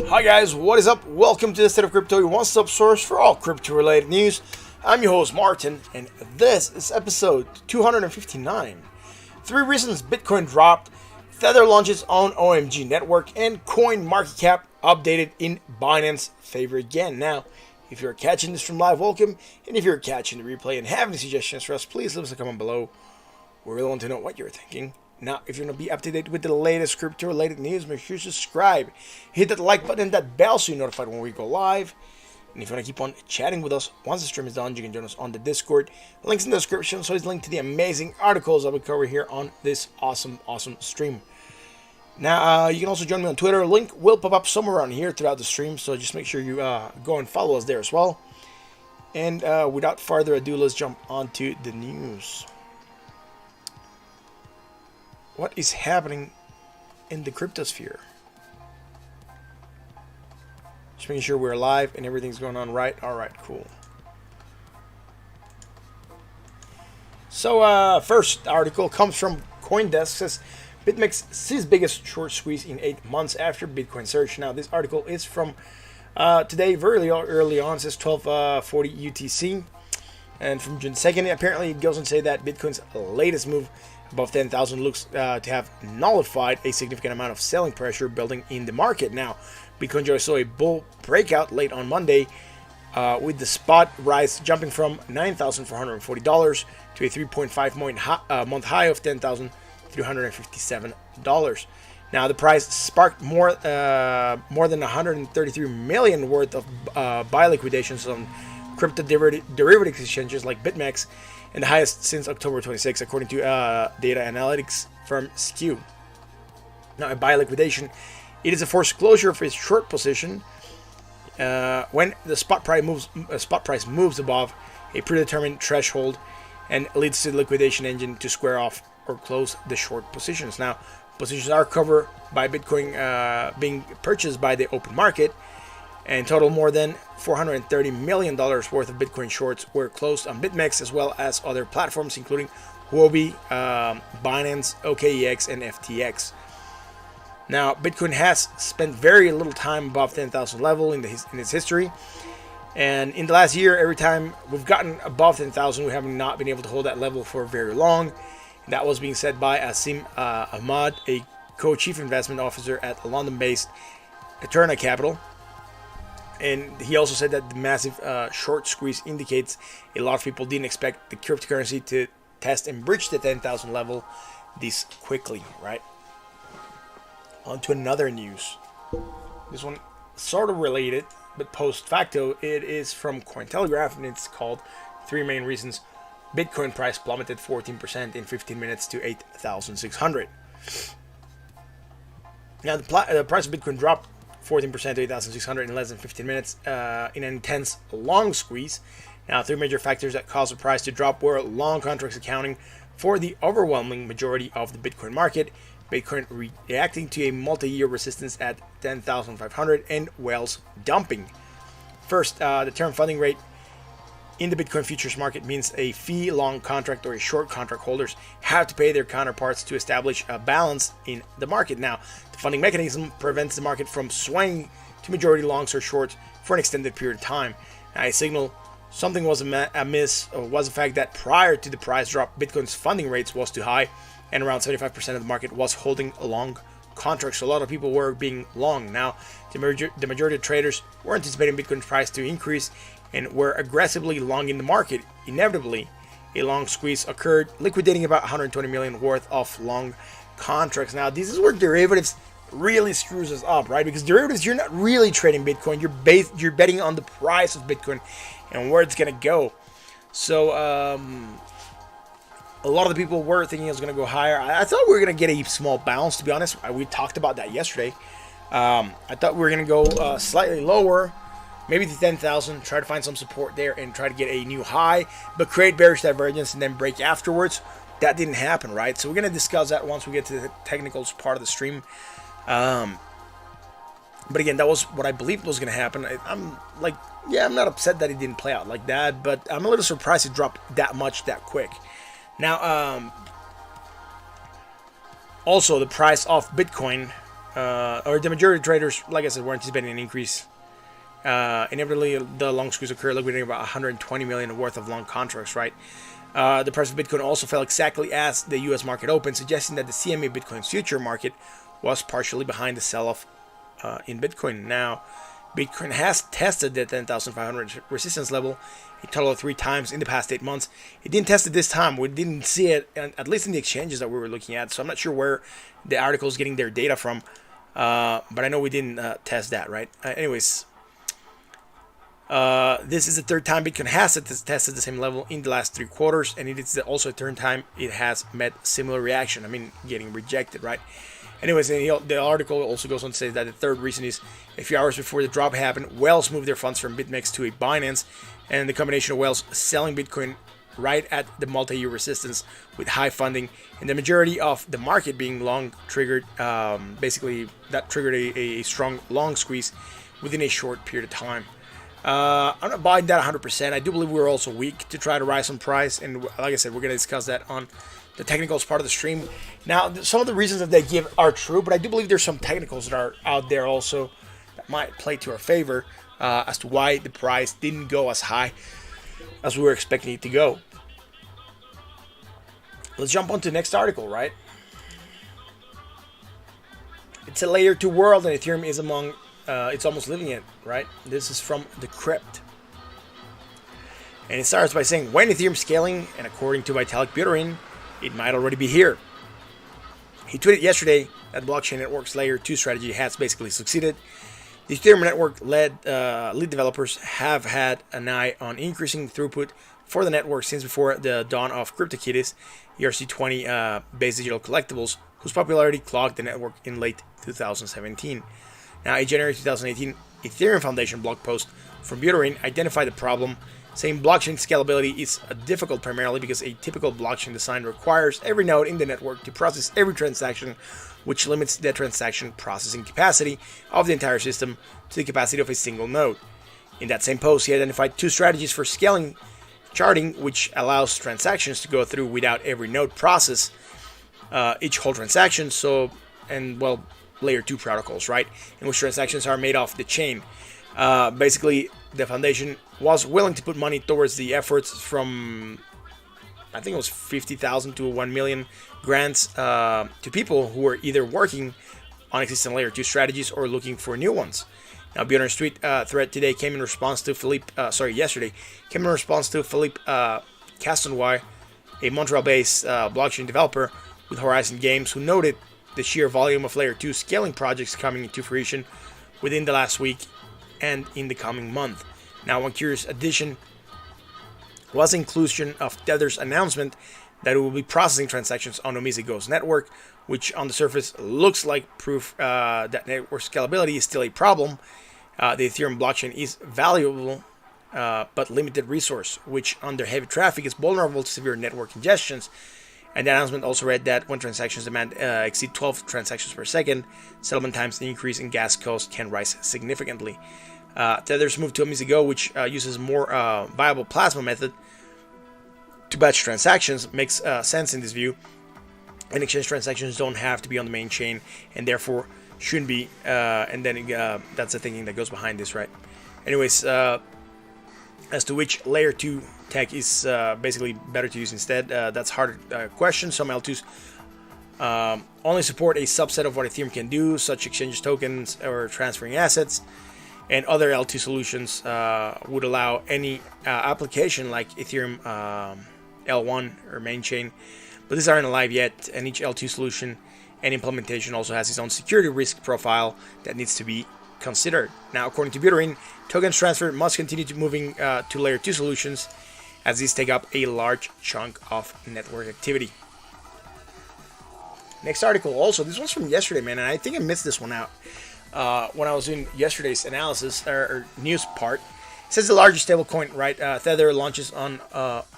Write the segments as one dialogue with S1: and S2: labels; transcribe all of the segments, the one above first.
S1: Hi guys, what is up? Welcome to the State of Crypto, your one-stop source for all crypto-related news. I'm your host Martin, and this is episode 259. 3 reasons Bitcoin dropped, Tether launches own OMG network, and CoinMarketCap updated in Binance favor again. Now, if you're catching this from live, welcome, and if you're catching the replay and have any suggestions for us, please leave us a comment below. We really want to know what you're thinking. Now, if you want to be up to date with the latest crypto-related news, make sure you subscribe. Hit that like button and that bell so you're notified when we go live. And if you want to keep on chatting with us, once the stream is done, you can join us on the Discord. Links in the description, so it's linked to the amazing articles that we cover here on this awesome stream. Now, you can also join me on Twitter. A link will pop up somewhere around here throughout the stream, so just make sure you go and follow us there as well. And without further ado, let's jump onto the news. What is happening in the cryptosphere? Just making sure we're live and everything's going on right. Alright, cool. So, first article comes from CoinDesk. Says BitMEX sees biggest short squeeze in 8 months after Bitcoin surge. Now, this article is from today, very early on. It says 12:40 UTC. And from June 2nd, apparently it goes on to say that Bitcoin's latest move above 10,000 looks to have nullified a significant amount of selling pressure building in the market. Now, Bitcoin just saw a bull breakout late on Monday, with the spot rise jumping from $9,440 to a 3.5 month high of $10,357. Now, the price sparked more than 133 million worth of buy liquidations on crypto derivative exchanges like BitMEX, and the highest since October 26, according to data analytics firm Skew. Now, a buy liquidation, it is a forced closure of a short position when the spot price moves above a predetermined threshold and leads to the liquidation engine to square off or close the short positions. Now, positions are covered by Bitcoin being purchased by the open market. And total more than $430 million worth of Bitcoin shorts were closed on BitMEX as well as other platforms including Huobi, Binance, OKEX, and FTX. Now, Bitcoin has spent very little time above 10,000 level in its history. And in the last year, every time we've gotten above 10,000, we have not been able to hold that level for very long. And that was being said by Asim Ahmad, a co-chief investment officer at London-based Eterna Capital. And he also said that the massive short squeeze indicates a lot of people didn't expect the cryptocurrency to test and breach the 10,000 level this quickly, right? On to another news. This one sort of related, but post facto. It is from Cointelegraph, and it's called 3 Main Reasons Bitcoin Price Plummeted 14% in 15 minutes to 8,600. Now, the price of Bitcoin dropped 14% to 8,600 in less than 15 minutes in an intense long squeeze. Now, 3 major factors that caused the price to drop were long contracts accounting for the overwhelming majority of the Bitcoin market, Bitcoin reacting to a multi-year resistance at 10,500, and whales dumping. First, the term funding rate in the Bitcoin futures market means a fee long contract or a short contract holders have to pay their counterparts to establish a balance in the market. Now, the funding mechanism prevents the market from swaying to majority longs or shorts for an extended period of time. Now, a signal something was amiss was the fact that prior to the price drop, Bitcoin's funding rates was too high, and around 75% of the market was holding long contracts. So a lot of people were being long. Now, the majority of traders were anticipating Bitcoin's price to increase and were aggressively long in the market. Inevitably, a long squeeze occurred, liquidating about 120 million worth of long contracts. Now, this is where derivatives really screws us up, right? Because derivatives, you're not really trading Bitcoin. You're betting on the price of Bitcoin and where it's gonna go. So, a lot of the people were thinking it was gonna go higher. I thought we were gonna get a small bounce. To be honest, we talked about that yesterday. I thought we were gonna go slightly lower. Maybe to 10,000, try to find some support there and try to get a new high, but create bearish divergence and then break afterwards. That didn't happen, right? So we're going to discuss that once we get to the technicals part of the stream. But again, that was what I believed was going to happen. I'm like, yeah, I'm not upset that it didn't play out like that, but I'm a little surprised it dropped that much that quick. Now, also the price of Bitcoin or the majority of traders, like I said, were anticipating an increase. Inevitably, the long squeeze occurred, liquidating about 120 million worth of long contracts, right? The price of Bitcoin also fell exactly as the U.S. market opened, suggesting that the CME Bitcoin future market was partially behind the sell-off in Bitcoin. Now, Bitcoin has tested the 10,500 resistance level a total of 3 times in the past 8 months. It didn't test it this time. We didn't see it, at least in the exchanges that we were looking at. So I'm not sure where the article is getting their data from, but I know we didn't test that, right? Anyways. This is the third time Bitcoin has tested the same level in the last 3 quarters, and it is also the third time it has met similar reaction. I mean, getting rejected, right? Anyways, the article also goes on to say that the third reason is a few hours before the drop happened, whales moved their funds from BitMEX to a Binance, and the combination of whales selling Bitcoin right at the multi-year resistance with high funding, and the majority of the market being long triggered, basically that triggered a strong long squeeze within a short period of time. I'm not buying that 100%. I do believe we were also weak to try to rise some price, and like I said, we're going to discuss that on the technicals part of the stream. Now, some of the reasons that they give are true, but I do believe there's some technicals that are out there also that might play to our favor as to why the price didn't go as high as we were expecting it to go. Let's jump on to the next article, right? It's a layer 2 world, and Ethereum is among it's almost living it, right? This is from the Crypt. And it starts by saying, when Ethereum scaling, and according to Vitalik Buterin, it might already be here. He tweeted yesterday that blockchain network's layer 2 strategy has basically succeeded. The Ethereum network lead developers have had an eye on increasing throughput for the network since before the dawn of CryptoKitties, ERC20 based digital collectibles, whose popularity clogged the network in late 2017. Now, a January 2018 Ethereum Foundation blog post from Buterin identified the problem, saying blockchain scalability is difficult primarily because a typical blockchain design requires every node in the network to process every transaction, which limits the transaction processing capacity of the entire system to the capacity of a single node. In that same post, he identified 2 strategies for scaling charting, which allows transactions to go through without every node process each whole transaction. Layer 2 protocols, right, in which transactions are made off the chain. Basically, the foundation was willing to put money towards the efforts from, I think it was 50,000 to 1 million grants to people who were either working on existing layer 2 strategies or looking for new ones. Now, Bjorn's tweet thread today came in response to yesterday came in response to Philippe Castonnoy, a Montreal-based blockchain developer with Horizon Games, who noted the sheer volume of layer 2 scaling projects coming into fruition within the last week and in the coming month. Now, one curious addition was the inclusion of Tether's announcement that it will be processing transactions on OMG's network, which on the surface looks like proof that network scalability is still a problem. The Ethereum blockchain is valuable but limited resource, which under heavy traffic is vulnerable to severe network congestions. And the announcement also read that when transactions demand exceed 12 transactions per second, settlement times and increase in gas costs can rise significantly. Tether's move to OMG, which uses a more viable plasma method to batch transactions, makes sense in this view. And exchange transactions don't have to be on the main chain, and therefore shouldn't be. And then that's the thinking that goes behind this, right? Anyways, as to which layer 2 tech is basically better to use instead, that's a hard question. Some L2s only support a subset of what Ethereum can do, such exchange tokens or transferring assets, and other L2 solutions would allow any application like Ethereum L1 or main chain, but these aren't alive yet, and each L2 solution and implementation also has its own security risk profile that needs to be considered. Now, according to Buterin, tokens transfer must continue to moving to layer 2 solutions, as these take up a large chunk of network activity. Next article, also, this one's from yesterday, man, and I think I missed this one out when I was doing yesterday's analysis or news part. It says the largest stablecoin, right? Tether launches on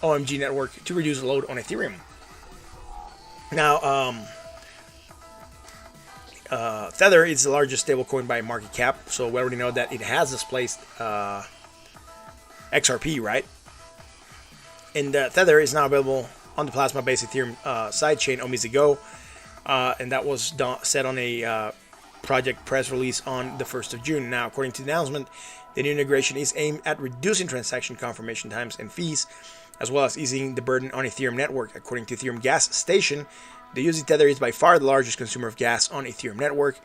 S1: OMG network to reduce load on Ethereum. Now, Tether is the largest stablecoin by market cap, so we already know that it has displaced XRP, right? And Tether is now available on the plasma-based Ethereum sidechain OMG, and that was set on a project press release on the 1st of June. Now, according to the announcement, the new integration is aimed at reducing transaction confirmation times and fees, as well as easing the burden on Ethereum network. According to Ethereum Gas Station, the USD Tether is by far the largest consumer of gas on Ethereum network,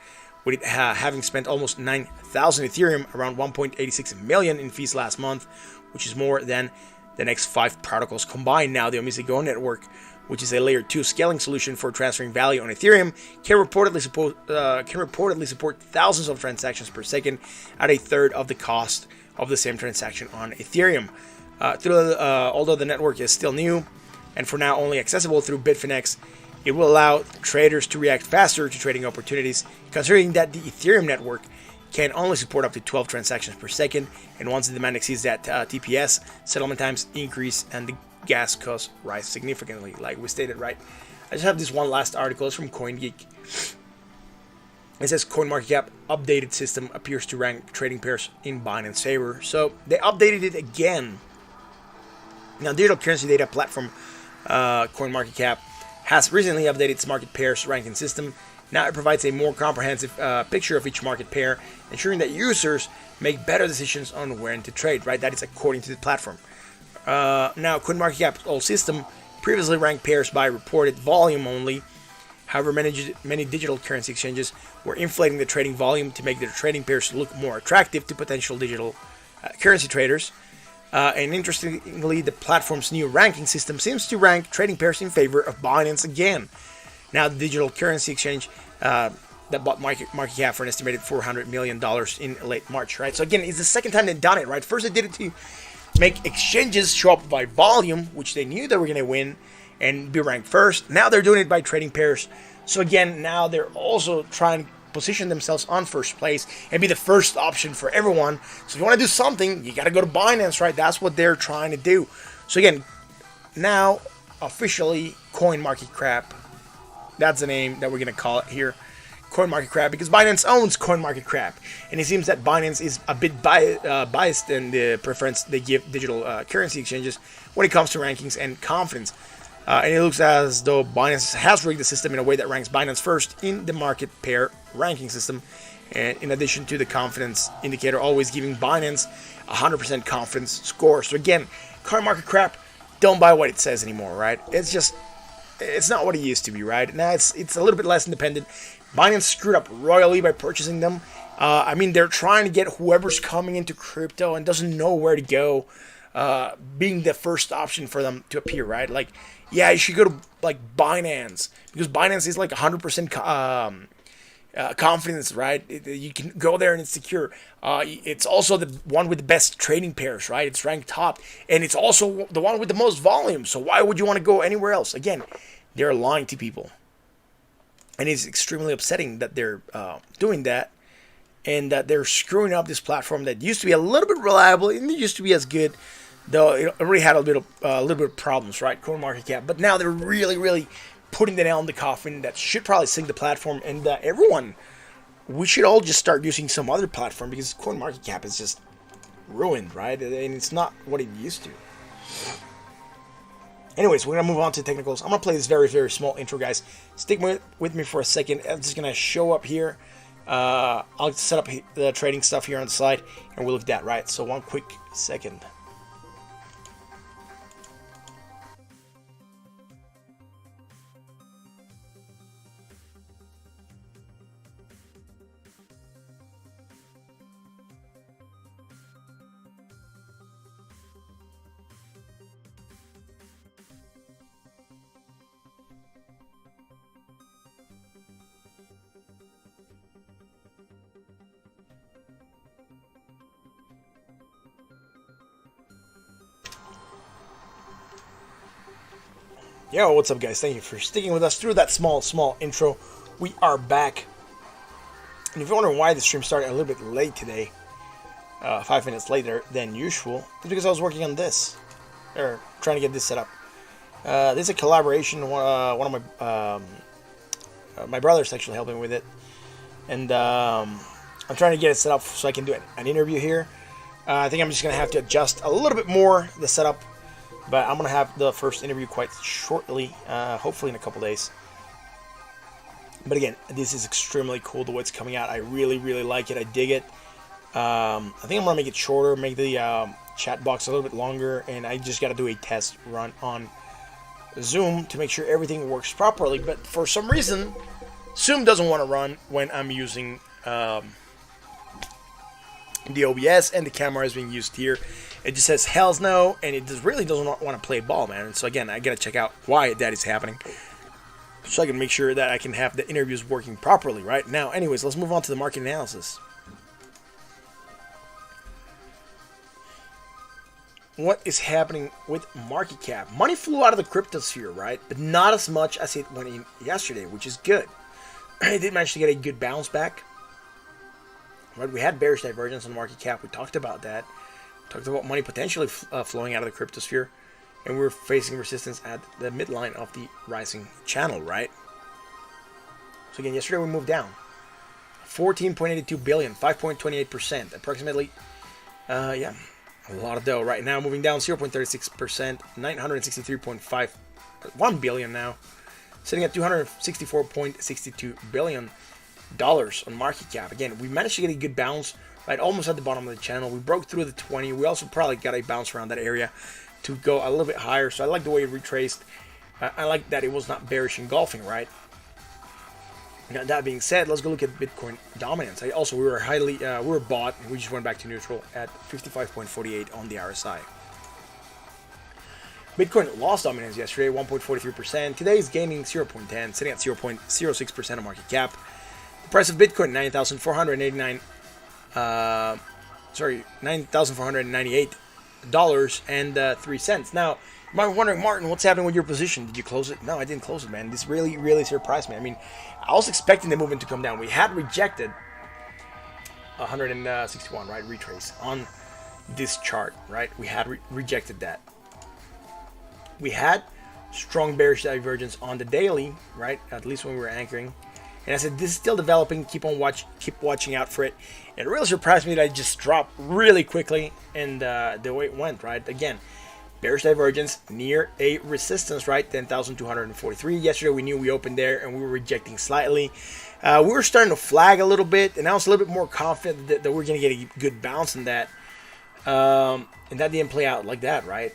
S1: with it having spent almost 9,000 Ethereum, around 1.86 million in fees last month, which is more than the next 5 protocols combined. Now, the OMG Go network, which is a layer 2 scaling solution for transferring value on Ethereum, can reportedly support thousands of transactions per second at a third of the cost of the same transaction on Ethereum. Although the network is still new and for now only accessible through Bitfinex, it will allow traders to react faster to trading opportunities, considering that the Ethereum network can only support up to 12 transactions per second, and once the demand exceeds that TPS, settlement times increase and the gas costs rise significantly, like we stated, right? I just have this one last article. It's from CoinGeek. It says CoinMarketCap updated system appears to rank trading pairs in Binance favor. So they updated it again. Now, digital currency data platform CoinMarketCap has recently updated its market pairs ranking system. Now it provides a more comprehensive picture of each market pair, ensuring that users make better decisions on when to trade, right? That is according to the platform. Now, CoinMarketCap's old system previously ranked pairs by reported volume only. However, many digital currency exchanges were inflating the trading volume to make their trading pairs look more attractive to potential digital currency traders. And interestingly, the platform's new ranking system seems to rank trading pairs in favor of Binance again. Now, the digital currency exchange that bought market cap for an estimated $400 million in late March, right? So again, it's the second time they've done it, right? First, they did it to make exchanges show up by volume, which they knew they were going to win and be ranked first. Now they're doing it by trading pairs. So again, now they're also trying to position themselves on first place and be the first option for everyone. So if you want to do something, you got to go to Binance, right? That's what they're trying to do. So again, now officially CoinMarketCap, that's the name that we're going to call it here, CoinMarketCap, because Binance owns CoinMarketCap, and it seems that Binance is a bit biased in the preference they give digital currency exchanges when it comes to rankings and confidence. And it looks as though Binance has rigged the system in a way that ranks Binance first in the market pair ranking system, and in addition to the confidence indicator always giving Binance 100% confidence score. So again, CoinMarketCap, don't buy what it says anymore, right? It's not what it used to be, right? Now it's a little bit less independent. Binance screwed up royally by purchasing them. I mean, they're trying to get whoever's coming into crypto and doesn't know where to go, being the first option for them to appear, right? Like, yeah, you should go to like Binance, because Binance is like 100% confidence, right? You can go there and it's secure. It's also the one with the best trading pairs, right? It's ranked top, and it's also the one with the most volume. So why would you want to go anywhere else? Again, they're lying to people, and it's extremely upsetting that they're doing that, and that they're screwing up this platform that used to be a little bit reliable and it used to be as good, though it already had a little bit of problems, right? CoinMarketCap, but now they're really putting the nail in the coffin that should probably sink the platform, and everyone, we should all just start using some other platform, because CoinMarketCap is just ruined, right? And it's not what it used to. Anyways, we're going to move on to technicals. I'm going to play this very small intro, guys. Stick with me for a second. I'm just going to show up here. I'll set up the trading stuff here on the side, and we'll look at that, right? So one quick second. Yo, what's up, guys? Thank you for sticking with us through that small intro. We are back. And if you're wondering why the stream started a little bit late today, 5 minutes later than usual, it's because I was working on this, or trying to get this set up. This is a collaboration. One of my brother's actually helping with it, and I'm trying to get it set up so I can do an interview here. I think I'm just gonna have to adjust a little bit more the setup. But I'm going to have the first interview quite shortly, hopefully in a couple days. But again, this is extremely cool the way it's coming out. I really, really like it. I dig it. I think I'm gonna make it shorter, make the chat box a little bit longer, and I just gotta do a test run on Zoom to make sure everything works properly. But for some reason, Zoom doesn't want to run when I'm using the OBS, and the camera is being used here. It just says hells no, and it just really doesn't want to play ball, man. And so again, I gotta check out why that is happening, so I can make sure that I can have the interviews working properly right now. Anyways, let's move on to the market analysis. What is happening with market cap? Money flew out of the crypto sphere, right? But not as much as it went in yesterday, which is good. It did manage to get a good bounce back. Right? We had bearish divergence on market cap. We talked about that. We talked about money potentially flowing out of the crypto sphere. And we're facing resistance at the midline of the rising channel, right? So again, yesterday we moved down. 14.82 billion, 5.28%, approximately. Yeah, a lot of dough right now. Moving down 0.36%, 963.51 billion now. Sitting at $264.62 billion on market cap. Again, we managed to get a good bounce, right? Almost at the bottom of the channel. We broke through the 20. We also probably got a bounce around that area to go a little bit higher. So I like the way it retraced. I like that it was not bearish engulfing, right? Now, that being said, let's go look at Bitcoin dominance. We were bought, and we just went back to neutral at 55.48 on the RSI. Bitcoin lost dominance yesterday, 1.43%. Today is gaining 0.10, sitting at 0.06% of market cap. The price of Bitcoin, $9,498.03. Now, you might be wondering, Martin, what's happening with your position? Did you close it? No, I didn't close it, man. This really, really surprised me. I mean, I was expecting the movement to come down. We had rejected 161, right? Retrace on this chart, right? We had rejected that. We had strong bearish divergence on the daily, right? At least when we were anchoring. And I said, this is still developing. Keep watching out for it. It really surprised me that it just dropped really quickly, and the way it went, right? Again, bearish divergence near a resistance, right? 10,243. Yesterday we knew we opened there, and we were rejecting slightly. We were starting to flag a little bit, and I was a little bit more confident that we're going to get a good bounce in that. And that didn't play out like that, right?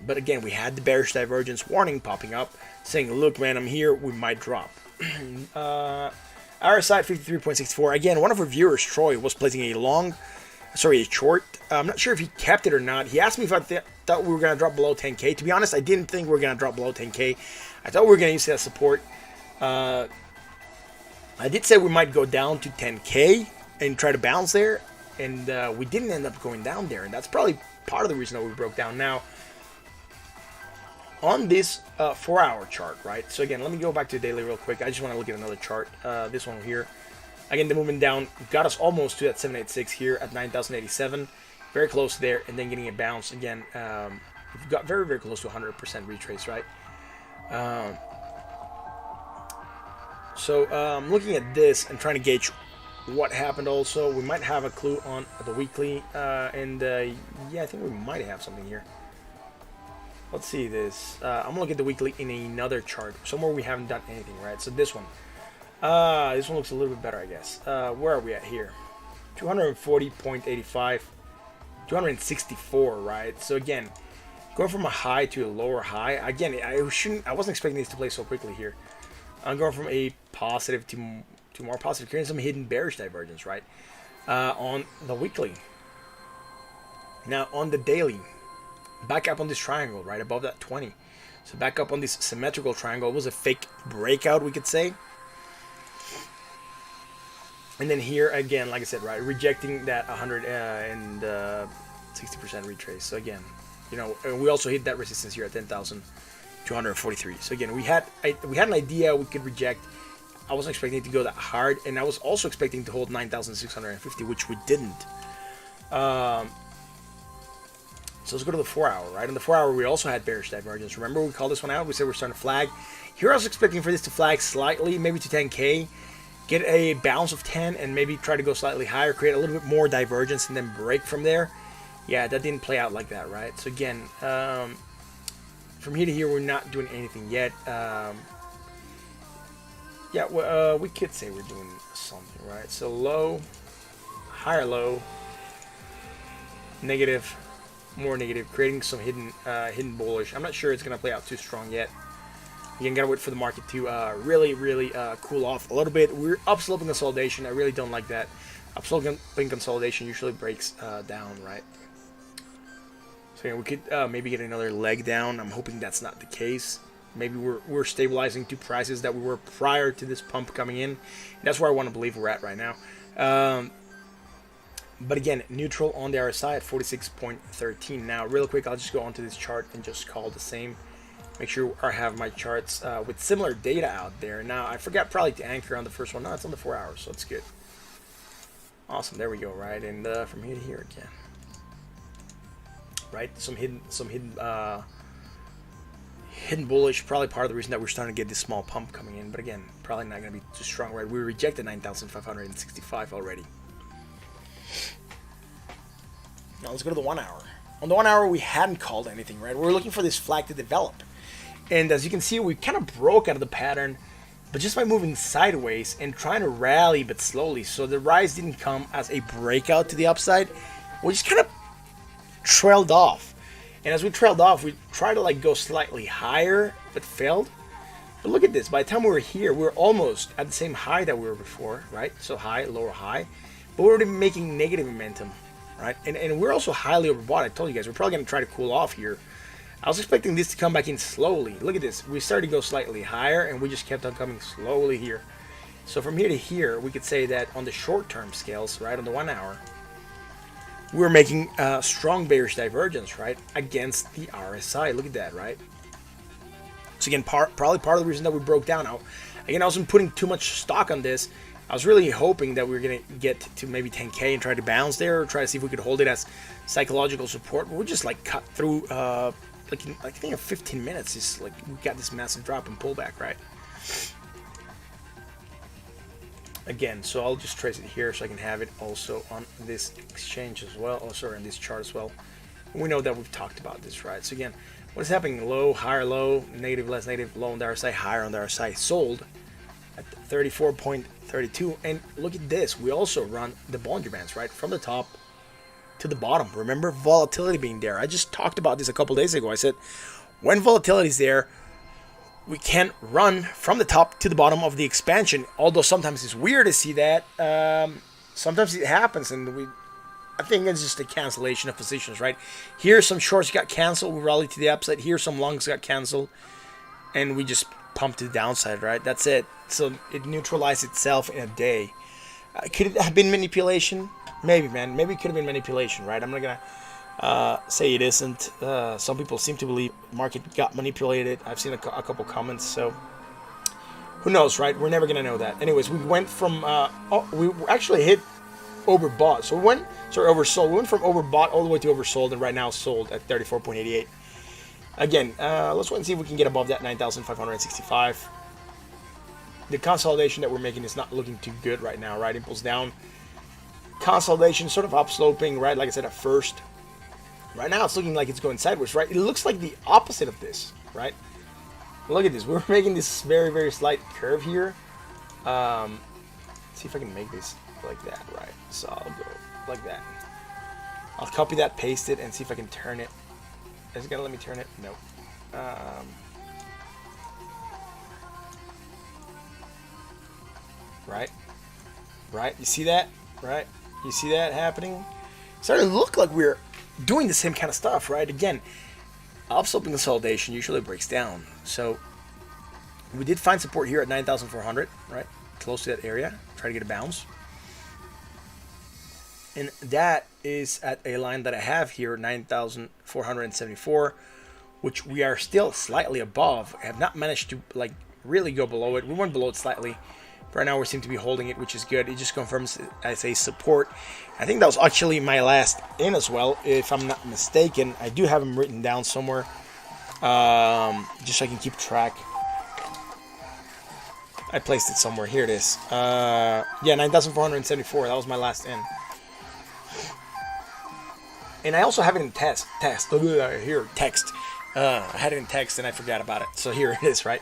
S1: But again, we had the bearish divergence warning popping up, saying, look, man, I'm here, we might drop. RSI at 53.64. Again, one of our viewers, Troy, was placing a short. I'm not sure if he kept it or not. He asked me if I thought we were going to drop below 10K. To be honest, I didn't think we were going to drop below 10K. I thought we were going to use that as support. I did say we might go down to 10K and try to bounce there, and we didn't end up going down there, and that's probably part of the reason that we broke down. Now, on this 4-hour chart, right? So again, let me go back to the daily real quick. I just want to look at another chart. This one here. Again, the movement down got us almost to that 786 here at 9,087. Very close there, and then getting a bounce. Again, we've got very, very close to 100% retrace, right? So I'm looking at this and trying to gauge what happened also. We might have a clue on the weekly, yeah, I think we might have something here. Let's see this. I'm gonna look at the weekly in another chart, somewhere we haven't done anything, right? So this one looks a little bit better, I guess. Where are we at here? 240.85, 264, right? So again, going from a high to a lower high. Again, I wasn't expecting this to play so quickly here. I'm going from a positive to more positive, creating some hidden bearish divergence, right? On the weekly. Now on the daily, back up on this triangle, right above that 20. So back up on this symmetrical triangle. It was a fake breakout, we could say. And then here again, like I said, right, rejecting that 160% retrace. So again, you know, we also hit that resistance here at 10,243. So again, we had an idea we could reject. I wasn't expecting it to go that hard, and I was also expecting to hold 9,650, which we didn't. So let's go to the 4-hour, right? On the 4-hour, we also had bearish divergence. Remember, we called this one out. We said we're starting to flag. Here I was expecting for this to flag slightly, maybe to 10K, get a bounce of 10, and maybe try to go slightly higher, create a little bit more divergence, and then break from there. Yeah, that didn't play out like that, right? So again, from here to here, we're not doing anything yet. Yeah, well, we could say we're doing something, right? So low, higher low, negative, more negative, creating some hidden bullish. I'm not sure it's gonna play out too strong yet. Again, gotta wait for the market to really cool off a little bit. We're upsloping consolidation. I really don't like that. Upsloping consolidation usually breaks down, right? So yeah, we could maybe get another leg down. I'm hoping that's not the case. Maybe we're stabilizing to prices that we were prior to this pump coming in. That's where I want to believe we're at right now. But again, neutral on the RSI at 46.13. Now, real quick, I'll just go onto this chart and just call the same. Make sure I have my charts with similar data out there. Now, I forgot probably to anchor on the first one. No, it's on the 4 hours, so it's good. Awesome, there we go, right? And from here to here again. Right, some hidden bullish, probably part of the reason that we're starting to get this small pump coming in. But again, probably not going to be too strong, right? We rejected 9,565 already. Now let's go to the 1 hour. On the 1 hour, we hadn't called anything, right? We were looking for this flag to develop. And as you can see, we kind of broke out of the pattern, but just by moving sideways and trying to rally but slowly. So the rise didn't come as a breakout to the upside. We just kind of trailed off. And as we trailed off, we tried to like go slightly higher, but failed. But look at this. By the time we were here, we were almost at the same high that we were before, right? So high, lower high. But we're already making negative momentum, right? And we're also highly overbought. I told you guys, we're probably going to try to cool off here. I was expecting this to come back in slowly. Look at this. We started to go slightly higher, and we just kept on coming slowly here. So from here to here, we could say that on the short-term scales, right, on the 1 hour, we're making strong bearish divergence, right, against the RSI. Look at that, right? So again, probably part of the reason that we broke down. Now, again, I wasn't putting too much stock on this. I was really hoping that we were going to get to maybe 10K and try to bounce there, or try to see if we could hold it as psychological support. But we're just like cut through, like I think in 15 minutes, it's like we got this massive drop and pullback, right? Again, so I'll just trace it here so I can have it also on this exchange as well. Oh, sorry, on this chart as well. We know that we've talked about this, right? So again, what is happening? Low, higher, low, negative, less negative, low on the RSI, higher on the RSI, sold at 34.32. And look at this. We also run the Bollinger Bands, right? From the top to the bottom. Remember volatility being there. I just talked about this a couple days ago. I said, when volatility is there, we can run from the top to the bottom of the expansion. Although sometimes it's weird to see that. Sometimes it happens, and I think it's just a cancellation of positions, right? Here, some shorts got canceled. We rallied to the upside. Here, some longs got canceled, and we just pumped to the downside, right? That's it. So it neutralized itself in a day. Could it have been manipulation? Maybe, man. Maybe it could have been manipulation, right? I'm not gonna say it isn't. Some people seem to believe market got manipulated. I've seen a couple comments, so who knows, right? We're never gonna know that. Anyways, we went from we actually hit overbought, so we went oversold. We went from overbought all the way to oversold, and right now sold at 34.88. Again, let's wait and see if we can get above that 9,565. The consolidation that we're making is not looking too good right now, right? Impulse down, consolidation sort of upsloping, right? Like I said at first. Right now, it's looking like it's going sideways, right? It looks like the opposite of this, right? Look at this. We're making this very, very slight curve here. See if I can make this like that, right? So I'll go like that. I'll copy that, paste it, and see if I can turn it. Is it going to let me turn it? No. Right? Right? You see that? Right? You see that happening? It's starting to look like we're doing the same kind of stuff, right? Again, upsloping consolidation usually breaks down. So we did find support here at 9,400, right? Close to that area. Try to get a bounce. And that is at a line that I have here, 9,474, which we are still slightly above. I have not managed to like really go below it. We went below it slightly. Right now we seem to be holding it, which is good. It just confirms it as a support. I think that was actually my last in as well, if I'm not mistaken. I do have them written down somewhere, just so I can keep track. I placed it somewhere. Here it is. Yeah, 9,474. That was my last in. And I also have it in text. Here, text. I had it in text and I forgot about it. So here it is, right?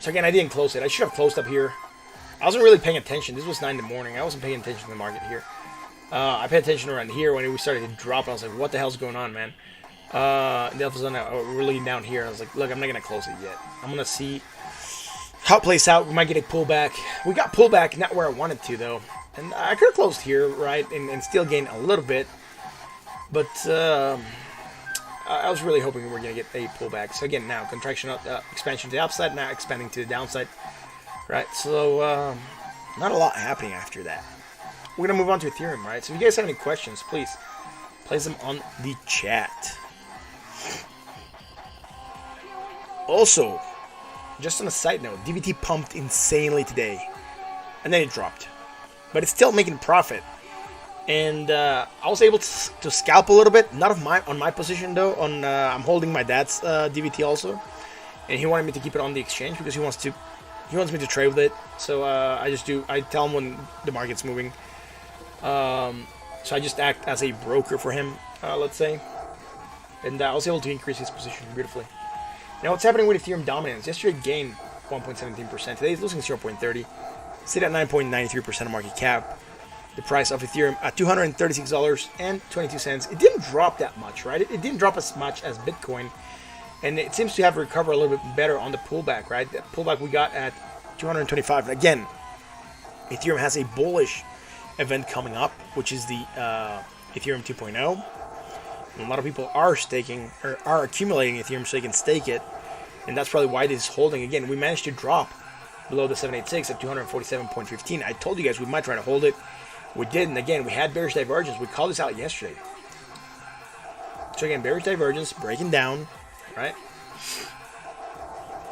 S1: So again, I didn't close it. I should have closed up here. I wasn't really paying attention. This was 9 in the morning. I wasn't paying attention to the market here. I paid attention around here when it started to drop. I was like, what the hell's going on, man? And all of a sudden, we're looking down here. I was like, look, I'm not going to close it yet. I'm going to see how it plays out. We might get a pullback. We got pullback, not where I wanted to, though. And I could have closed here, right, and still gain a little bit. But I was really hoping we were going to get a pullback. So again, now contraction, expansion to the upside, now expanding to the downside. Right, so not a lot happening after that. We're going to move on to Ethereum, right? So if you guys have any questions, please place them on the chat. Also, just on a side note, DVT pumped insanely today. And then it dropped. But it's still making profit. And I was able to scalp a little bit. Not on my position, though. I'm holding my dad's DVT also. And he wanted me to keep it on the exchange because he wants me to trade with it. So I tell him when the market's moving. So I just act as a broker for him, let's say. And I was able to increase his position beautifully. Now what's happening with Ethereum dominance? Yesterday it gained 1.17%. Today it's losing 0.30%. Sit at 9.93% of market cap. The price of Ethereum at $236.22. It didn't drop that much, right? It didn't drop as much as Bitcoin. And it seems to have recovered a little bit better on the pullback, right? The pullback we got at 225. Again, Ethereum has a bullish event coming up, which is the Ethereum 2.0. And a lot of people are staking or are accumulating Ethereum so they can stake it. And that's probably why this is holding. Again, we managed to drop below the 786 at 247.15. I told you guys we might try to hold it. We didn't. Again, we had bearish divergence. We called this out yesterday. So again, bearish divergence breaking down, right?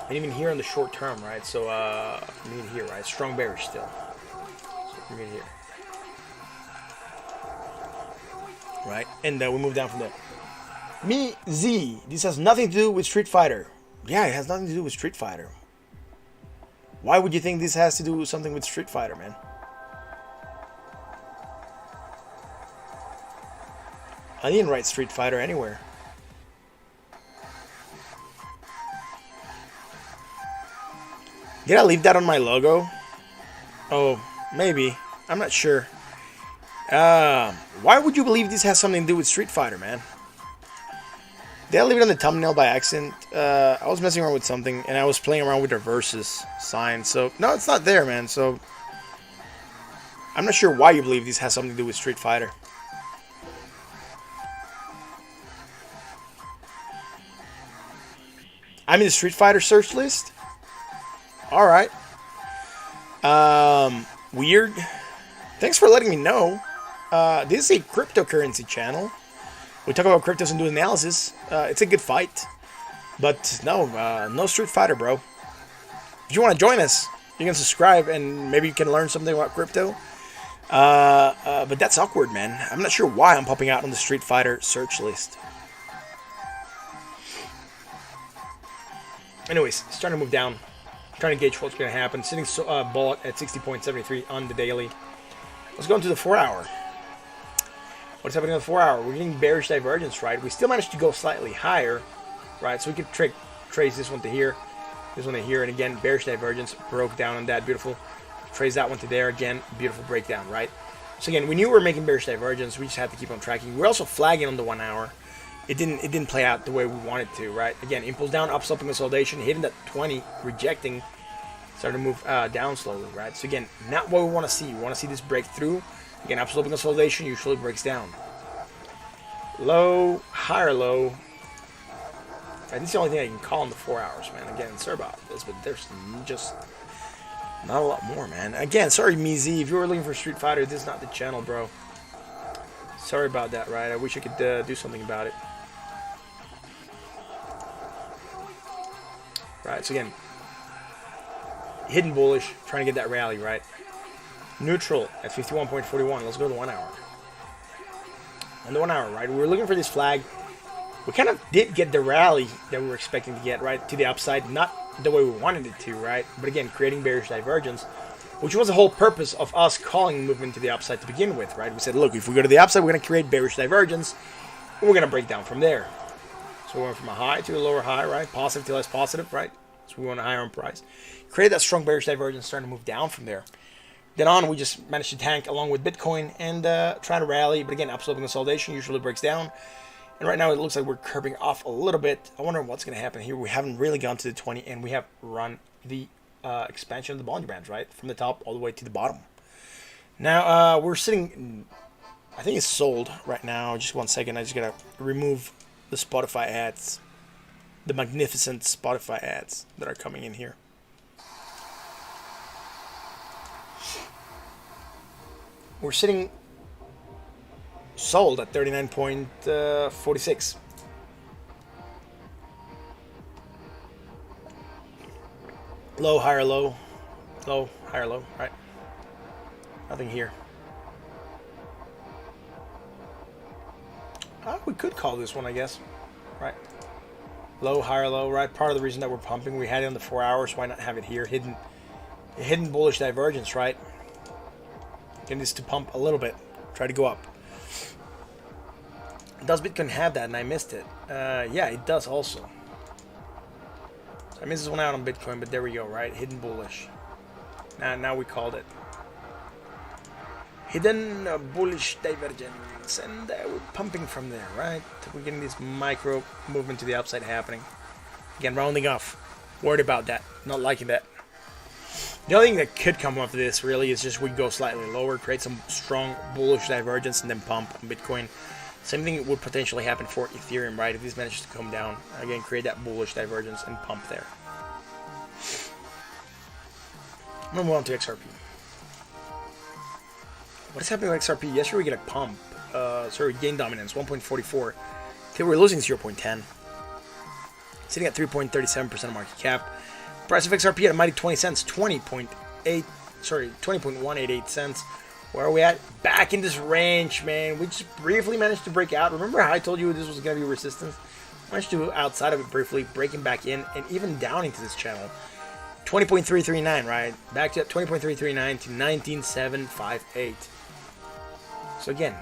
S1: And even here in the short term, right? So, even here, right? Strong bearish still. So, even here. Right? And we move down from there. Me, Z. This has nothing to do with Street Fighter. Yeah, it has nothing to do with Street Fighter. Why would you think this has to do with something with Street Fighter, man? I didn't write Street Fighter anywhere. Did I leave that on my logo? Oh, maybe. I'm not sure. Why would you believe this has something to do with Street Fighter, man? Did I leave it on the thumbnail by accident? I was messing around with something, and I was playing around with the versus sign. So, no, it's not there, man. So, I'm not sure why you believe this has something to do with Street Fighter. I'm in the Street Fighter search list? Alright. Weird. Thanks for letting me know. This is a cryptocurrency channel. We talk about cryptos and do analysis. It's a good fight. But no, no Street Fighter, bro. If you want to join us, you can subscribe and maybe you can learn something about crypto. But that's awkward, man. I'm not sure why I'm popping out on the Street Fighter search list. Anyways, starting to move down. Trying to gauge what's going to happen. Sitting bullet at 60.73 on the daily. Let's go into the 4-hour. What's happening on the 4-hour? We're getting bearish divergence, right? We still managed to go slightly higher, right? So we could trace this one to here, this one to here, and again, bearish divergence broke down on that. Beautiful. Trace that one to there again. Beautiful breakdown, right? So again, we knew we were making bearish divergence. We just had to keep on tracking. We're also flagging on the 1 hour. It didn't play out the way we wanted to, right? Again, impulse down, upsloping consolidation, hitting that 20, rejecting, starting to move down slowly, right? So again, not what we want to see. We want to see this break through. Again, upsloping consolidation usually breaks down. Low, higher low. Right, this is the only thing I can call in the 4 hours, man. Again, sorry about this, but there's just not a lot more, man. Again, sorry, Mizi. If you were looking for Street Fighter, this is not the channel, bro. Sorry about that, right? I wish I could do something about it. Right, so again, hidden bullish, trying to get that rally, right? Neutral at 51.41. Let's go to the 1 hour. On the 1 hour, right? We were looking for this flag. We kind of did get the rally that we were expecting to get, right? To the upside. Not the way we wanted it to, right? But again, creating bearish divergence, which was the whole purpose of us calling movement to the upside to begin with, right? We said, look, if we go to the upside, we're going to create bearish divergence, and we're going to break down from there. So we went from a high to a lower high, right? Positive to less positive, right? So we want a higher on price. Create that strong bearish divergence, starting to move down from there. Then on, we just managed to tank along with Bitcoin and try to rally. But again, upslope consolidation usually breaks down. And right now it looks like we're curbing off a little bit. I wonder what's going to happen here. We haven't really gone to the 20, and we have run the expansion of the Bollinger Bands, right? From the top all the way to the bottom. Now, we're sitting, I think it's sold right now. Just 1 second. I just got to remove the Spotify ads. The magnificent Spotify ads that are coming in here. We're sitting sold at 39.46. Low, higher, low. Low, higher, low, right? Nothing here. We could call this one, I guess. Right? Low, higher, low, right? Part of the reason that we're pumping, we had it on the 4 hours. Why not have it here? Hidden bullish divergence, right? Getting this to pump a little bit. Try to go up. Does Bitcoin have that and I missed it? Yeah, it does also. So I missed this one out on Bitcoin, but there we go, right? Hidden bullish. Now we called it. Hidden bullish divergence. And we're pumping from there, right? We're getting this micro movement to the upside happening. Again, rounding off. Worried about that. Not liking that. The only thing that could come off of this really is just we go slightly lower, create some strong bullish divergence, and then pump on Bitcoin. Same thing would potentially happen for Ethereum, right? If this manages to come down, again, create that bullish divergence and pump there. I'm going to move on to XRP. What is happening with XRP? Yesterday we get a pump. Gain dominance, 1.44. Okay, we're losing 0.10. Sitting at 3.37% of market cap. Price of XRP at a mighty 20 cents, 20.188 cents. Where are we at? Back in this range, man. We just briefly managed to break out. Remember how I told you this was going to be resistance? Managed to outside of it briefly, breaking back in and even down into this channel. 20.339, right? Back to 20.339 to 19.758. So again,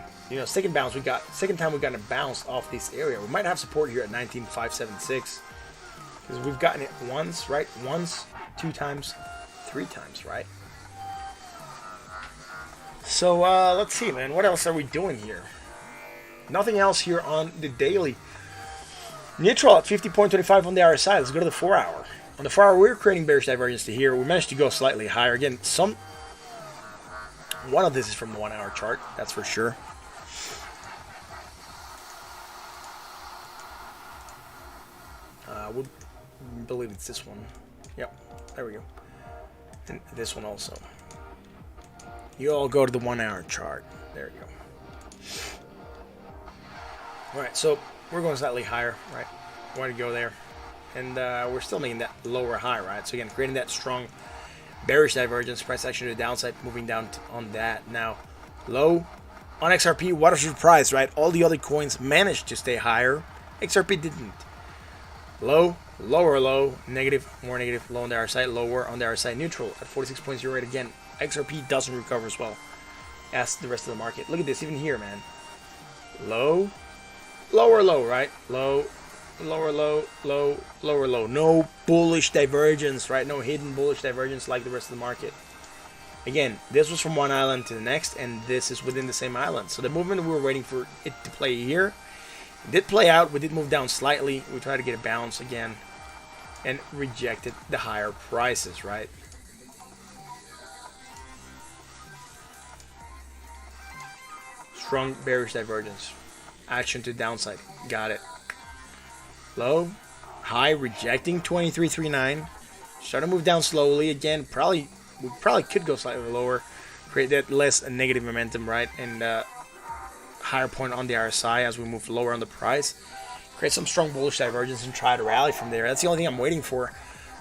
S1: second bounce second time we've gotten a bounce off this area. We might have support here at 19.576. Because we've gotten it once, right? Once, 2 times, 3 times, right? So, let's see, man. What else are we doing here? Nothing else here on the daily. Neutral at 50.25 on the RSI. Let's go to the 4 hour. On the 4 hour, we're creating bearish divergence to here. We managed to go slightly higher. Again, one of this is from the 1 hour chart. That's for sure. I believe it's this one. Yep, there we go. And this one also. You all go to the 1 hour chart. There you go. Alright, so we're going slightly higher, right? Want to go there. And we're still making that lower high, right? So again, creating that strong bearish divergence. Price action to the downside, moving down on that. Now, low on XRP. What a surprise, right? All the other coins managed to stay higher. XRP didn't. Low, lower low, negative, more negative, low on the RSI, lower on the RSI, neutral at 46.08. Again, XRP doesn't recover as well as the rest of the market. Look at this, even here, man. Low, lower low, right? Low, lower low, low, lower low. No bullish divergence, right? No hidden bullish divergence like the rest of the market. Again, this was from one island to the next, and this is within the same island. So the movement we were waiting for it to play here, it did play out. We did move down slightly. We tried to get a bounce again and rejected the higher prices, right? Strong bearish divergence. Action to the downside. Got it. Low, high, rejecting 23.39. Start to move down slowly again. We probably could go slightly lower, create that less negative momentum, right? And higher point on the RSI as we move lower on the price. Create some strong bullish divergence and try to rally from there. That's the only thing I'm waiting for,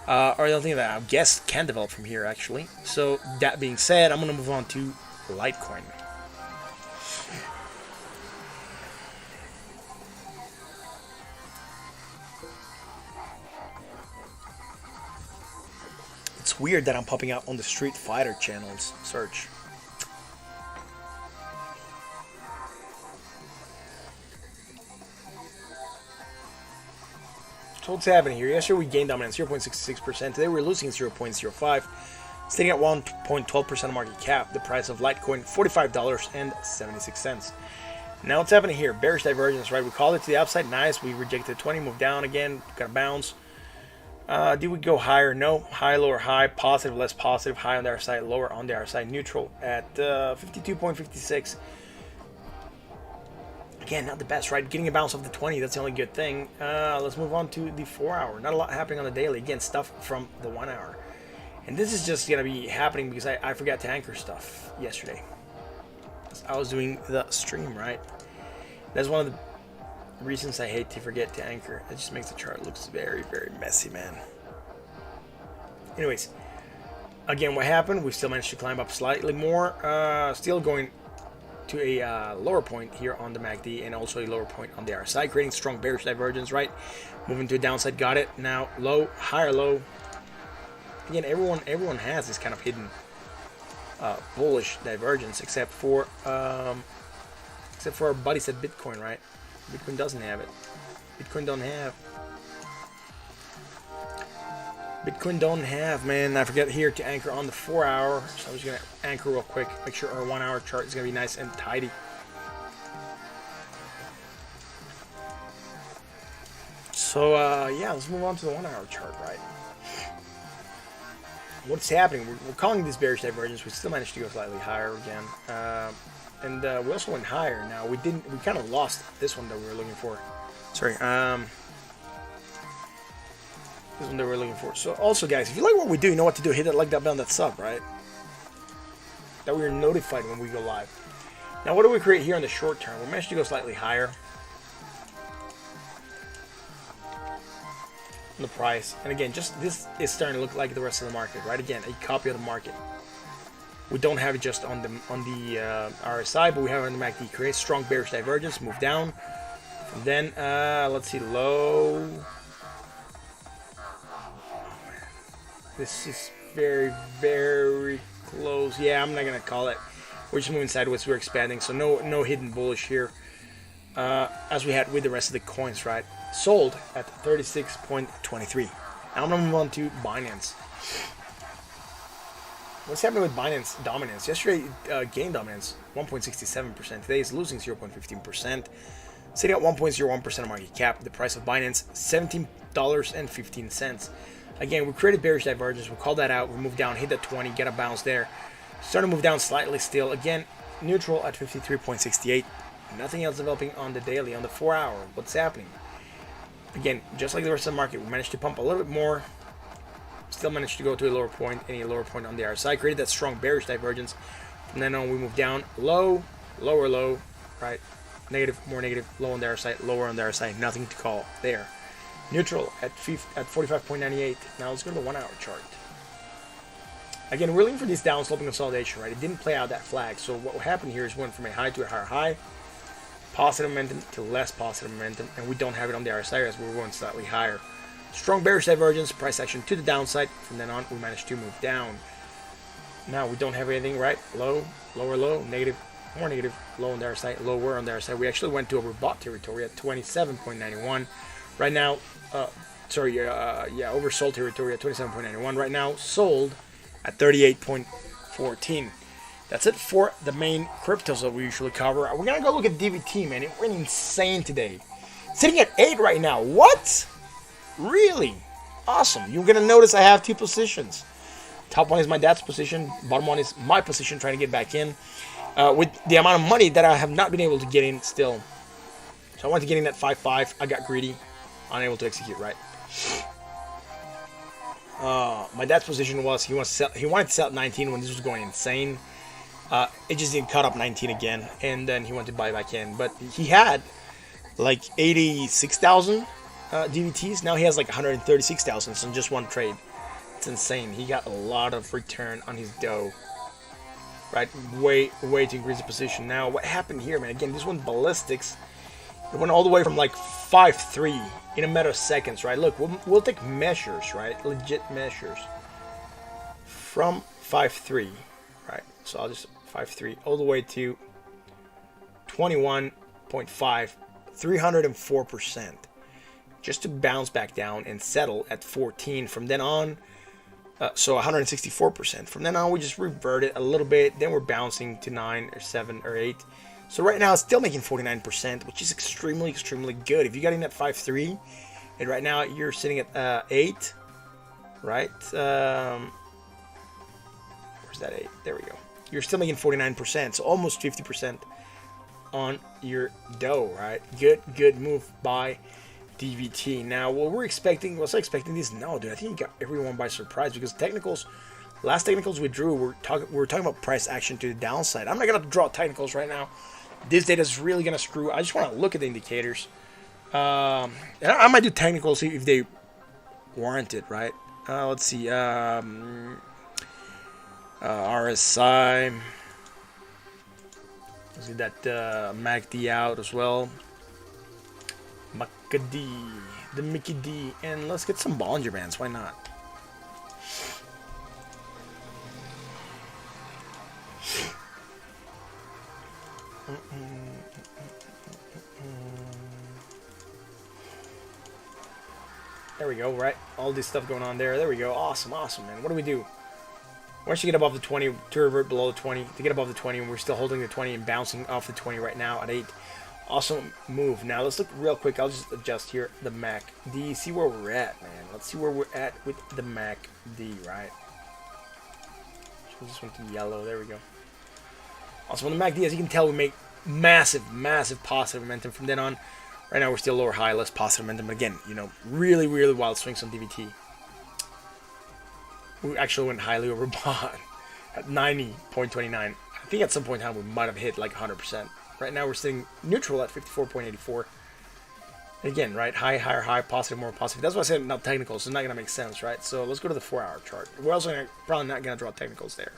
S1: or the only thing that I guess can develop from here, actually. So that being said, I'm going to move on to Litecoin. It's weird that I'm popping out on the Street Fighter channels search. So what's happening here? Yesterday we gained dominance 0.66%. Today we're losing 0.05%. Staying at 1.12% market cap. The price of Litecoin $45.76. Now what's happening here? Bearish divergence, right? We called it to the upside. Nice. We rejected 20, moved down again. Got a bounce. Did we go higher? No. High, lower, high. Positive, less positive. High on the other side, lower on the other side. Neutral at 52.56. Again, not the best, right? Getting a bounce off the 20, that's the only good thing. Let's move on to the 4 hour. Not a lot happening on the daily. Again, stuff from the 1 hour. And this is just going to be happening because I forgot to anchor stuff yesterday. I was doing the stream, right? That's one of the reasons I hate to forget to anchor. It just makes the chart looks very, very messy, man. Anyways, again, what happened? We still managed to climb up slightly more. Still going to a lower point here on the MACD and also a lower point on the RSI, creating strong bearish divergence, right? Moving to a downside, got it. Now low, higher low. Again, everyone has this kind of hidden bullish divergence, except for our buddies at Bitcoin, right? Bitcoin doesn't have it. Bitcoin don't have, man. I forget here to anchor on the 4 hour, so I'm just gonna anchor real quick. Make sure our 1 hour chart is gonna be nice and tidy. So yeah, let's move on to the 1 hour chart, right? What's happening? We're calling this bearish divergence. We still managed to go slightly higher again, and we also went higher. Now we kind of lost this one that we were looking for. Sorry, this one that we were looking for. So also, guys, if you like what we do, you know what to do. Hit that like, that bell, that sub, right? That we're notified when we go live. Now, what do we create here in the short term? We managed to go slightly higher on the price, and again, just this is starting to look like the rest of the market, right? Again, a copy of the market. We don't have it just on the RSI, but we have it on the MACD. Create strong bearish divergence, move down. And then let's see, low. This is very, very close. Yeah, I'm not gonna call it. We're just moving sideways. We're expanding, so no hidden bullish here, as we had with the rest of the coins, right? Sold at 36.23. Now I'm gonna move on to Binance. What's happening with Binance dominance? Yesterday, gained dominance 1.67%. Today is losing 0.15%. Sitting at 1.01% of market cap. The price of Binance $17.15. Again, we created bearish divergence. We called that out. We moved down, hit the 20, get a bounce there. Starting to move down slightly still. Again, neutral at 53.68. Nothing else developing on the daily. On the 4 hour, what's happening? Again, just like the rest of the market, we managed to pump a little bit more. Still managed to go to a lower point, any lower point on the RSI. Created that strong bearish divergence. From then on, we moved down, low, lower low, right? Negative, more negative, low on the RSI, lower on the RSI. Nothing to call there. Neutral at 45.98. Now let's go to the 1 hour chart. Again, we're looking for this down sloping consolidation, right? It didn't play out that flag. So what happened here is we went from a high to a higher high. Positive momentum to less positive momentum, and we don't have it on the RSI as we're going slightly higher. Strong bearish divergence, price action to the downside. From then on, we managed to move down. Now we don't have anything, right? Low, lower low, negative, more negative, low on the RSI, lower on the RSI. We actually went to overbought territory at 27.91. Right now, oversold territory at 27.91. Right now, sold at 38.14. That's it for the main cryptos that we usually cover. We're going to go look at DVT, man. It went insane today. Sitting at 8 right now. What? Really? Awesome. You're going to notice I have two positions. Top one is my dad's position. Bottom one is my position, trying to get back in. With the amount of money that I have not been able to get in still. So I wanted to get in at 5.5. I got greedy. Unable to execute, right? My dad's position was he wanted to sell at 19 when this was going insane. It just didn't cut up 19 again, and then he wanted to buy back in. But he had like 86,000 DVTs. Now he has like 136,000 in just one trade. It's insane. He got a lot of return on his dough, right? Way to increase the position. Now what happened here, man? Again, this one ballistics. It went all the way from like 5.3 in a matter of seconds, right? Look, we'll take measures, right? Legit measures from 5.3, right? So I'll just 5.3 all the way to 21.5, 304%. just to bounce back down and settle at 14. From then on, so 164%. From then on, we just reverted a little bit. Then we're bouncing to 9 or 7 or 8. So right now, it's still making 49%, which is extremely, extremely good. If you got in at 5.3, and right now you're sitting at 8, right? Where's that 8? There we go. You're still making 49%, so almost 50% on your dough, right? Good move by DVT. Now, what we're expecting, was I expecting this? No, dude, I think you got everyone by surprise because technicals, last technicals we drew, we're talking about price action to the downside. I'm not gonna draw technicals right now. This data is really gonna screw. I just want to look at the indicators. And I might do technicals if they warrant it, right? Let's see. RSI. Let's get that MACD out as well. MACD, the Mickey D, and let's get some Bollinger Bands. Why not? There we go, right? All this stuff going on there. There we go. Awesome, awesome, man. What do we do? Once you get above the 20, to revert below the 20, to get above the 20, and we're still holding the 20 and bouncing off the 20 right now at 8. Awesome move. Now, let's look real quick. I'll just adjust here the MACD. See where we're at, man. Let's see where we're at with the MACD, right? Change this one to yellow. There we go. Also, on the MACD, as you can tell, we make massive, massive positive momentum from then on. Right now, we're still lower high, less positive momentum. But again, you know, really, really wild swings on DVT. We actually went highly overbought at 90.29. I think at some point in time, we might have hit like 100%. Right now, we're sitting neutral at 54.84. Again, right, high, higher, high, positive, more positive. That's why I said not technicals. So it's not going to make sense, right? So let's go to the 4-hour chart. We're also probably not going to draw technicals there.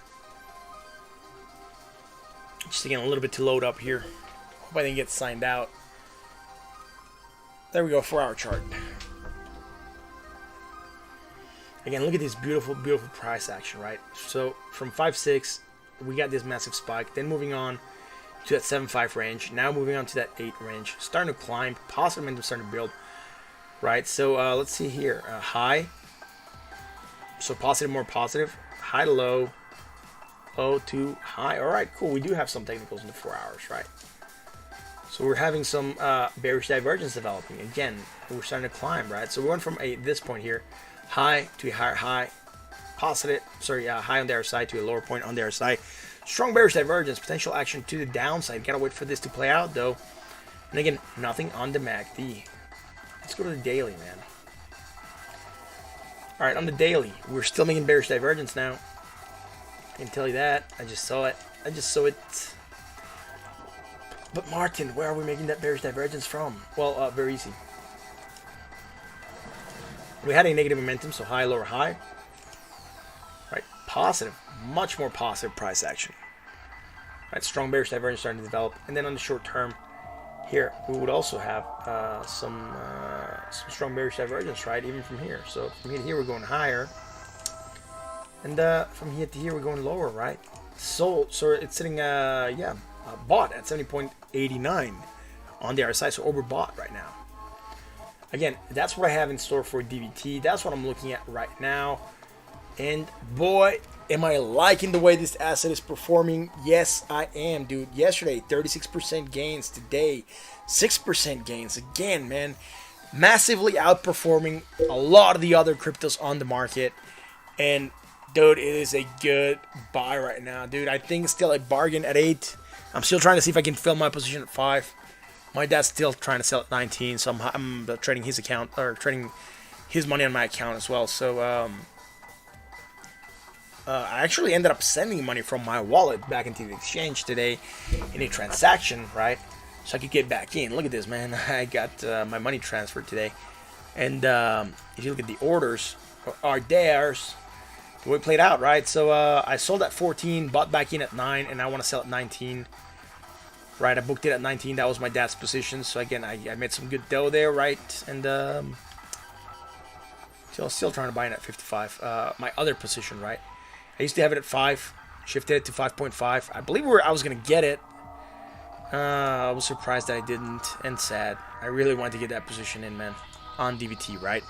S1: Just again, a little bit to load up here. Hope I didn't get signed out. There we go, 4-hour chart. Again, look at this beautiful, beautiful price action, right? So from 5.6, we got this massive spike. Then moving on to that 7.5 range. Now moving on to that 8 range. Starting to climb. Positive momentum starting to build, right? So let's see here. High. So positive, more positive. High to low. Low to high. All right, cool. We do have some technicals in the 4 hours, right? So we're having some bearish divergence developing. Again, we're starting to climb, right? So we went from this point here, high to a higher high, positive, high on the other side to a lower point on the other side. Strong bearish divergence, potential action to the downside. Gotta wait for this to play out though. And again, nothing on the MACD. Let's go to the daily, man. All right, on the daily, we're still making bearish divergence now. I can tell you that. I just saw it. But Martin, where are we making that bearish divergence from? Well, very easy. We had a negative momentum, so high, lower, high. Right, positive, much more positive price action. Right, strong bearish divergence starting to develop, and then on the short term, here we would also have some strong bearish divergence, right? Even from here. So from here to here, we're going higher, and from here to here, we're going lower, right? So it's sitting, bought at 70.89 on the RSI, so overbought right now. Again, that's what I have in store for DVT. That's what I'm looking at right now. And boy, am I liking the way this asset is performing. Yes, I am, dude. Yesterday, 36% gains. Today, 6% gains. Again, man, massively outperforming a lot of the other cryptos on the market. And, dude, it is a good buy right now, dude. I think it's still a bargain at 8. I'm still trying to see if I can fill my position at 5. My dad's still trying to sell at 19, so I'm trading his account, or trading his money on my account as well. So I actually ended up sending money from my wallet back into the exchange today in a transaction, right? So I could get back in. Look at this, man. I got my money transferred today. And if you look at the orders, are theirs, the way it played out, right? So I sold at 14, bought back in at 9, and I want to sell at 19. Right, I booked it at 19. That was my dad's position. So again, I made some good dough there, right? And still trying to buy it at 55. My other position, right? I used to have it at 5, shifted it to 5.5. I believe I was gonna get it. I was surprised that I didn't, and sad. I really wanted to get that position in, man. on DVT, right?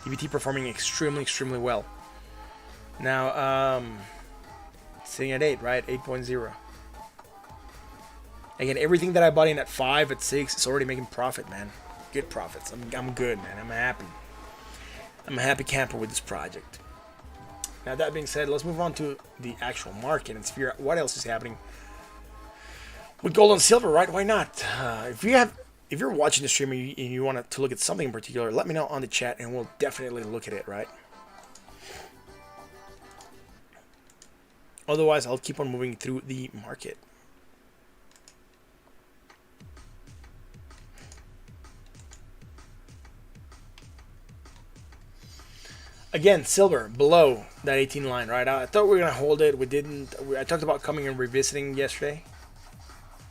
S1: DVT performing extremely well. Now, sitting at 8, right? 8.0. Again, everything that I bought in at 5, at 6, it's already making profit, man. Good profits. I'm good, man. I'm happy. I'm a happy camper with this project. Now, that being said, let's move on to the actual market and figure out what else is happening with gold and silver, right? Why not? If you're watching the stream and you want to look at something in particular, let me know on the chat, and we'll definitely look at it, right? Otherwise, I'll keep on moving through the market. Again, silver below that 18 line, right? I thought we were going to hold it. We didn't. I talked about coming and revisiting yesterday.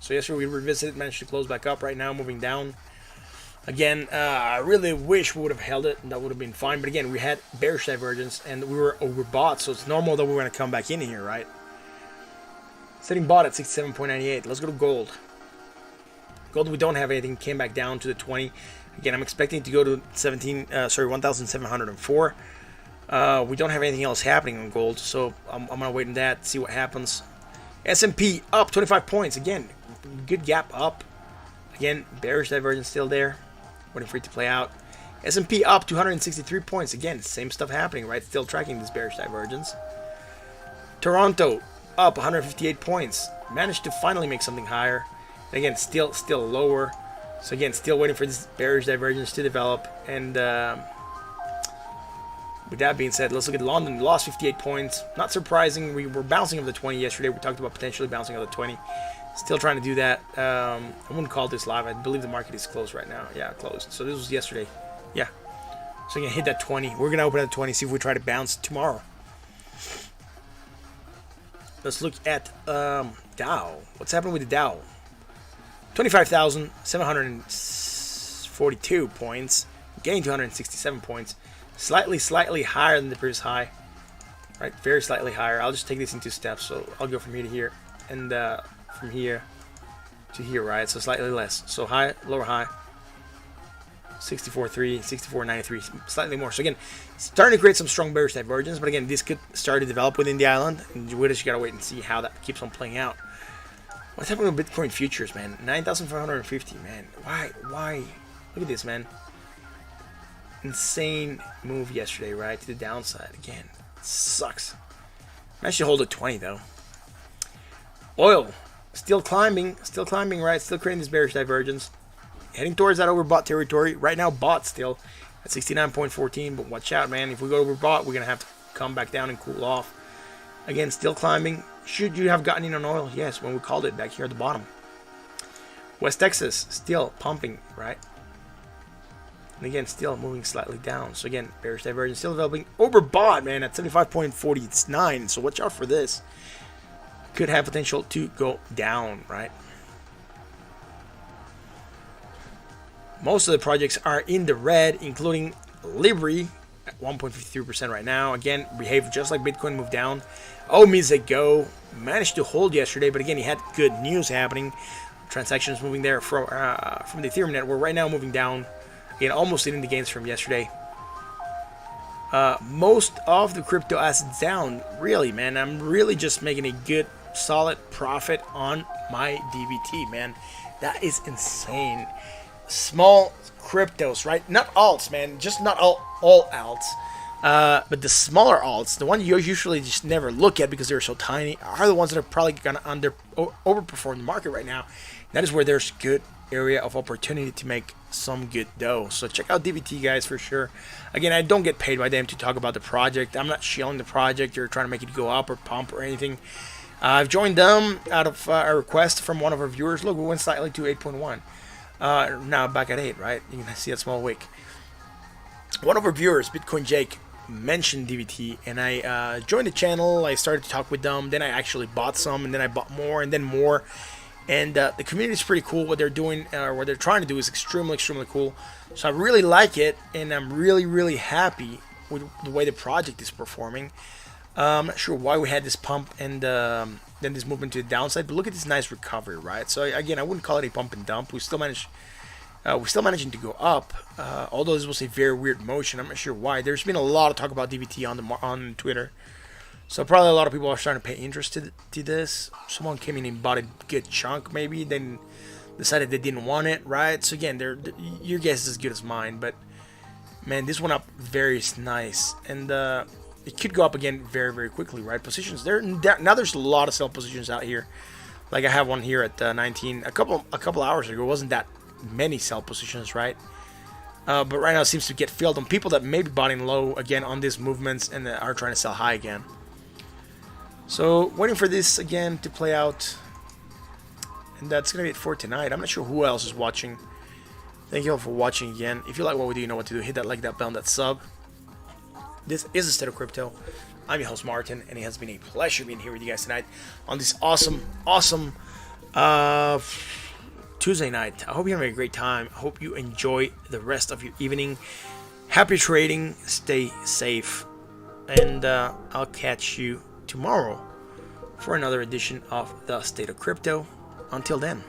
S1: So yesterday we revisited, managed to close back up. Right now, moving down. Again, I really wish we would have held it. That would have been fine. But again, we had bearish divergence and we were overbought. So it's normal that we're going to come back in here, right? Sitting bought at 67.98. Let's go to gold. Gold, we don't have anything. Came back down to the 20. Again, I'm expecting it to go to 1,704. We don't have anything else happening on gold, so I'm gonna wait on that, see what happens. S&P up 25 points. Again, good gap up. Again, bearish divergence still there, waiting for it to play out. S&P up 263 points. Again, same stuff happening, right? Still tracking this bearish divergence. Toronto up 158 points. Managed to finally make something higher. Again, still lower. So again, still waiting for this bearish divergence to develop. And with that being said, let's look at London. Lost 58 points. Not surprising. We were bouncing off the 20 yesterday. We talked about potentially bouncing off the 20. Still trying to do that. I wouldn't call this live. I believe the market is closed right now. Yeah, closed. So this was yesterday. Yeah. So we're going to hit that 20. We're going to open at the 20, see if we try to bounce tomorrow. Let's look at Dow. What's happening with the Dow? 25,742 points. Gained 267 points. Slightly higher than the previous high. Right? Very slightly higher. I'll just take this in 2 steps. So I'll go from here to here. And from here to here, right? So slightly less. So high, lower high. 64.3, 64.93, slightly more. So again, starting to create some strong bearish divergence. But again, this could start to develop within the island. And we just gotta wait and see how that keeps on playing out. What's happening with Bitcoin futures, man? 9,550, man. Why? Look at this, man. Insane move yesterday, right? To the downside. Again, it sucks. I should hold at 20, though. Oil. Still climbing, right? Still creating this bearish divergence. Heading towards that overbought territory. Right now, bought still at 69.14. But watch out, man. If we go overbought, we're going to have to come back down and cool off. Again, still climbing. Should you have gotten in on oil? Yes, when we called it back here at the bottom. West Texas, still pumping, right? And again, still moving slightly down. So again, bearish divergence still developing. Overbought, man, at 75.49. So watch out for this. Could have potential to go down, right? Most of the projects are in the red, including Libri at 1.53% right now. Again, behaved just like Bitcoin, moved down. OMG managed to hold yesterday, but again, he had good news happening. Transactions moving there from the Ethereum network. Right now, moving down. Again, almost hitting the gains from yesterday. Most of the crypto assets down. Really, man. I'm really just making a good, solid profit on my DVT, man. That is insane. Small cryptos, right? Not alts, man. Just not all alts. But the smaller alts, the ones you usually just never look at because they're so tiny, are the ones that are probably going to overperform the market right now. That is where there's good area of opportunity to make some good dough. So check out DVT, guys, for sure. Again, I don't get paid by them to talk about the project. I'm not shilling the project or trying to make it go up or pump or anything. I've joined them out of a request from one of our viewers. Look, we went slightly to 8.1. Now back at 8, right? You can see that small wick. One of our viewers, Bitcoin Jake, mentioned DVT, and I joined the channel. I started to talk with them. Then I actually bought some, and then I bought more, and then more. And the community is pretty cool. What they're doing, or what they're trying to do, is extremely cool. So I really like it, and I'm really happy with the way the project is performing. I'm not sure why we had this pump and then this movement to the downside, but look at this nice recovery, right? So again, I wouldn't call it a pump and dump. We still managed We're still managing to go up, although this was a very weird motion. I'm not sure why. There's been a lot of talk about DVT on Twitter, so probably a lot of people are starting to pay interest to this. Someone came in and bought a good chunk, maybe, then decided they didn't want it, right? So again, your guess is as good as mine, but man, this went up very nice, and it could go up again very, very quickly, right? Positions there now. There's a lot of sell positions out here. Like I have one here at 19. A couple hours ago, it wasn't that many sell positions, right? But right now it seems to get filled on people that may be buying low again on these movements and are trying to sell high again. So waiting for this again to play out, and that's gonna be it for tonight. I'm not sure who else is watching. Thank you all for watching again. If you like what we do, you know what to do. Hit that like, that bell, and that sub. This is the State of Crypto. I'm your host Martin, and it has been a pleasure being here with you guys tonight on this awesome Tuesday night. I hope you're having a great time. I hope you enjoy the rest of your evening. Happy trading. Stay safe. And I'll catch you tomorrow for another edition of the State of Crypto. Until then.